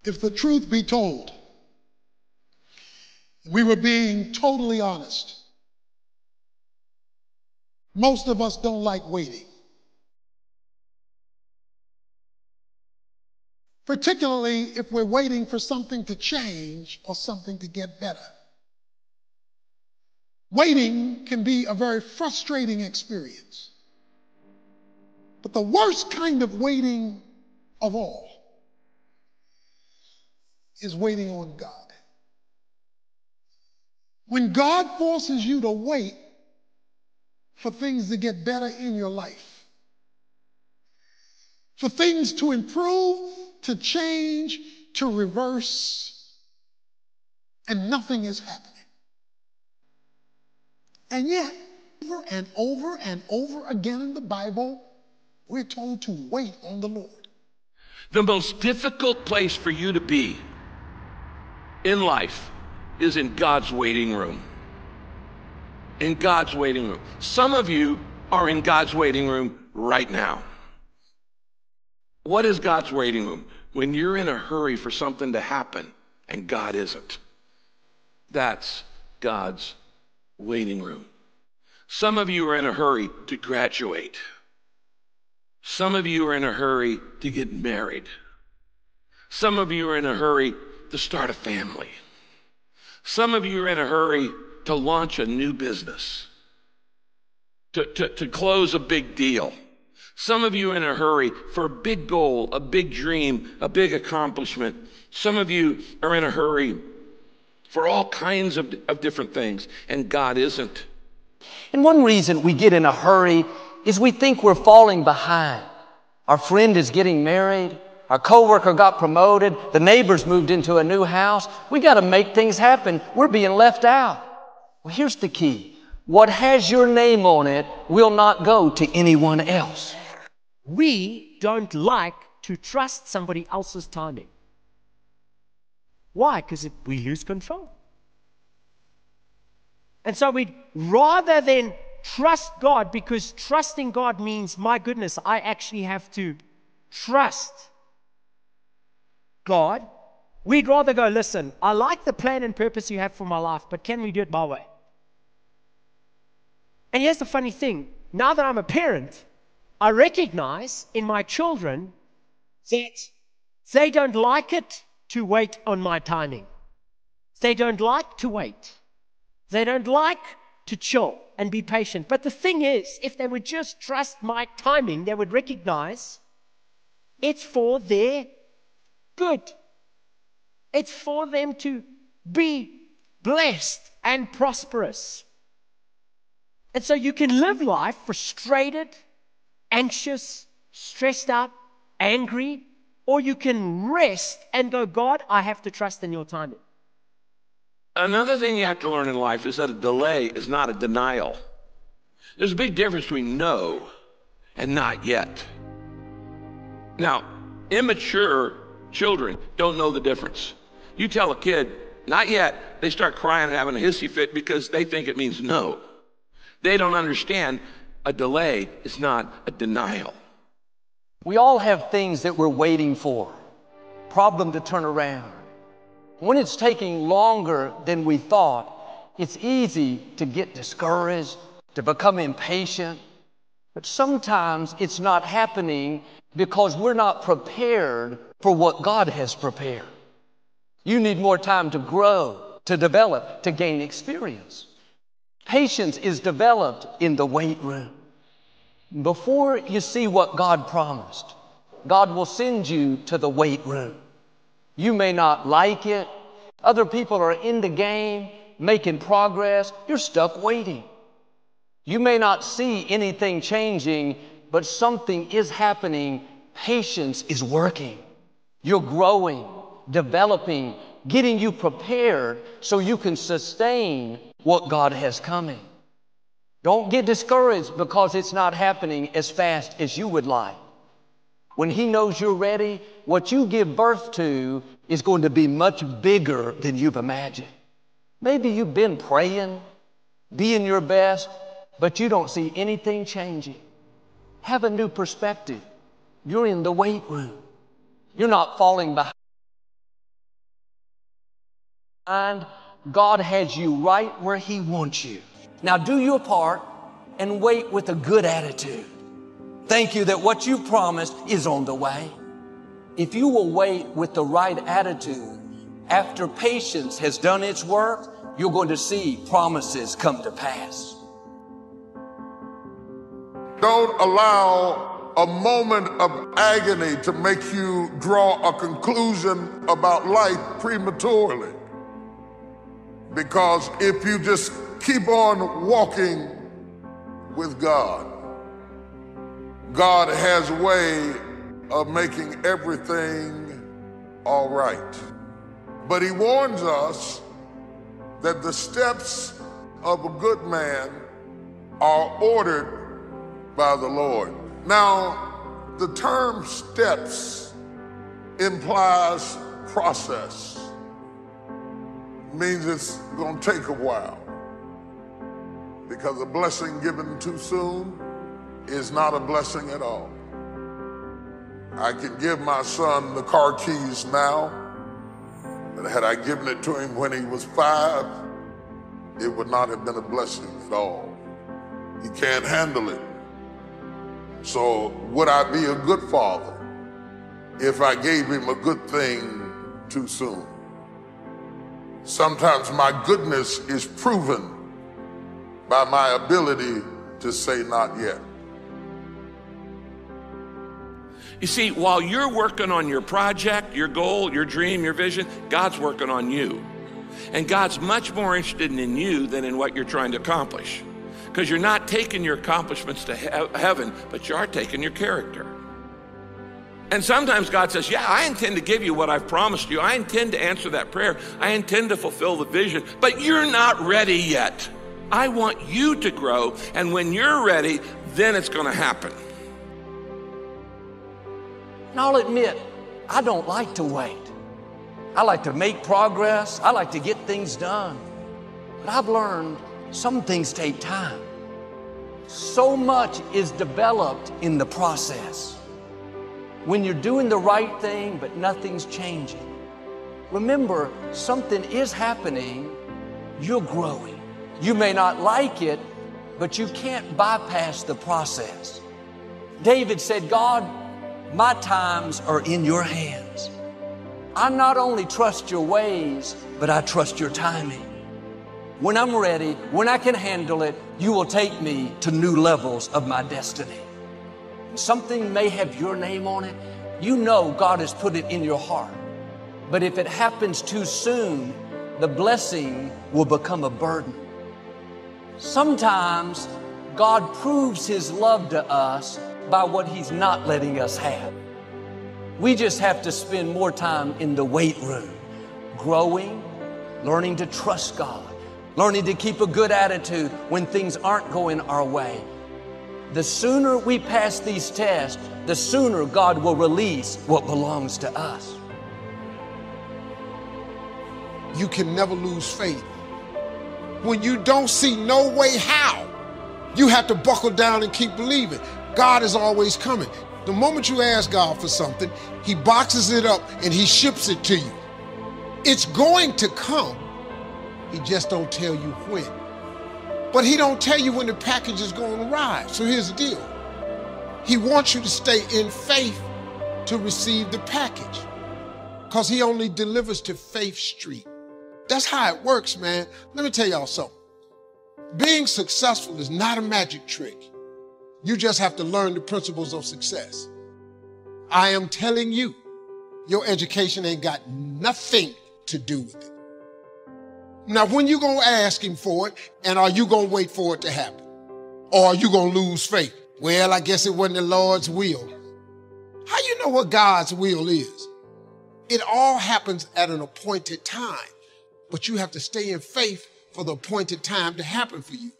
If the truth be told, we were being totally honest. Most of us don't like waiting. Particularly if we're waiting for something to change or something to get better. Waiting can be a very frustrating experience. But the worst kind of waiting of all is waiting on God. When God forces you to wait for things to get better in your life, for things to improve, to change, to reverse, and nothing is happening. And yet, over and over again in the Bible, we're told to wait on the Lord. The most difficult place for you to be in life is in God's waiting room. In God's waiting room. Some of you are in God's waiting room right now. What is God's waiting room? When you're in a hurry for something to happen and God isn't. That's God's waiting room. Some of you are in a hurry to graduate. Some of you are in a hurry to get married. Some of you are in a hurry to start a family. Some of you are in a hurry to launch a new business, to close a big deal. Some of you are in a hurry for a big goal, a big dream, a big accomplishment. Some of you are in a hurry for all kinds of different things, and God isn't. And one reason we get in a hurry is we think we're falling behind. Our friend is getting married. Our coworker got promoted. The neighbors moved into a new house. We got to make things happen. We're being left out. Well, here's the key. What has your name on it will not go to anyone else. We don't like to trust somebody else's timing. Why? Because we lose control. And so we'd rather than trust God, because trusting God means, my goodness, I actually have to trust God. We'd rather go, listen, I like the plan and purpose you have for my life, but can we do it my way? And here's the funny thing. Now that I'm a parent, I recognize in my children that they don't like it to wait on my timing. They don't like to wait. They don't like to chill and be patient. But the thing is, if they would just trust my timing, they would recognize it's for their good. It's for them to be blessed and prosperous. And so you can live life frustrated, anxious, stressed out, angry, or you can rest and go, God, I have to trust in your timing. Another thing you have to learn in life is that a delay is not a denial. There's a big difference between no and not yet. Now, immature children don't know the difference. You tell a kid, not yet, they start crying and having a hissy fit because they think it means no. They don't understand a delay is not a denial. We all have things that we're waiting for, problem to turn around. When it's taking longer than we thought, it's easy to get discouraged, to become impatient. But sometimes it's not happening because we're not prepared for what God has prepared. You need more time to grow, to develop, to gain experience. Patience is developed in the wait room. Before you see what God promised, God will send you to the wait room. You may not like it. Other people are in the game, making progress. You're stuck waiting. You may not see anything changing, but something is happening. Patience is working. You're growing, developing, getting you prepared so you can sustain what God has coming. Don't get discouraged because it's not happening as fast as you would like. When He knows you're ready, what you give birth to is going to be much bigger than you've imagined. Maybe you've been praying, being your best, but you don't see anything changing. Have a new perspective. You're in the wait room. You're not falling behind. And God has you right where He wants you. Now do your part and wait with a good attitude. Thank you that what you promised is on the way. If you will wait with the right attitude, after patience has done its work, you're going to see promises come to pass. Don't allow a moment of agony to make you draw a conclusion about life prematurely. Because if you just keep on walking with God, God has a way of making everything all right. But He warns us that the steps of a good man are ordered by the Lord. Now, the term steps implies process. Means it's going to take a while. Because a blessing given too soon is not a blessing at all. I can give my son the car keys now, but had I given it to him when he was 5, it would not have been a blessing at all. He can't handle it. So would I be a good father if I gave him a good thing too soon? Sometimes my goodness is proven by my ability to say not yet. You see, while you're working on your project, your goal, your dream, your vision, God's working on you. And God's much more interested in you than in what you're trying to accomplish. Because you're not taking your accomplishments to heaven, but you are taking your character. And sometimes God says, yeah, I intend to give you what I've promised you. I intend to answer that prayer. I intend to fulfill the vision, but you're not ready yet. I want you to grow, and when you're ready, then it's going to happen. And I'll admit, I don't like to wait. I like to make progress. I like to get things done. But I've learned some things take time. So much is developed in the process. When you're doing the right thing, but nothing's changing, remember, something is happening. You're growing. You may not like it, but you can't bypass the process. David said, God, my times are in your hands. I not only trust your ways, but I trust your timing. When I'm ready, when I can handle it, you will take me to new levels of my destiny. Something may have your name on it. You know God has put it in your heart. But if it happens too soon, the blessing will become a burden. Sometimes God proves His love to us by what He's not letting us have. We just have to spend more time in the weight room, growing, learning to trust God, learning to keep a good attitude when things aren't going our way. The sooner we pass these tests, the sooner God will release what belongs to us. You can never lose faith. When you don't see no way how, you have to buckle down and keep believing. God is always coming. The moment you ask God for something, He boxes it up and He ships it to you. It's going to come. He just don't tell you when. But He don't tell you when the package is going to arrive. So here's the deal. He wants you to stay in faith to receive the package, because He only delivers to Faith Street. That's how it works, man. Let me tell y'all something. Being successful is not a magic trick. You just have to learn the principles of success. I am telling you, your education ain't got nothing to do with it. Now, when you gonna ask Him for it, and are you gonna wait for it to happen? Or are you gonna lose faith? Well, I guess it wasn't the Lord's will. How you know what God's will is? It all happens at an appointed time, but you have to stay in faith for the appointed time to happen for you.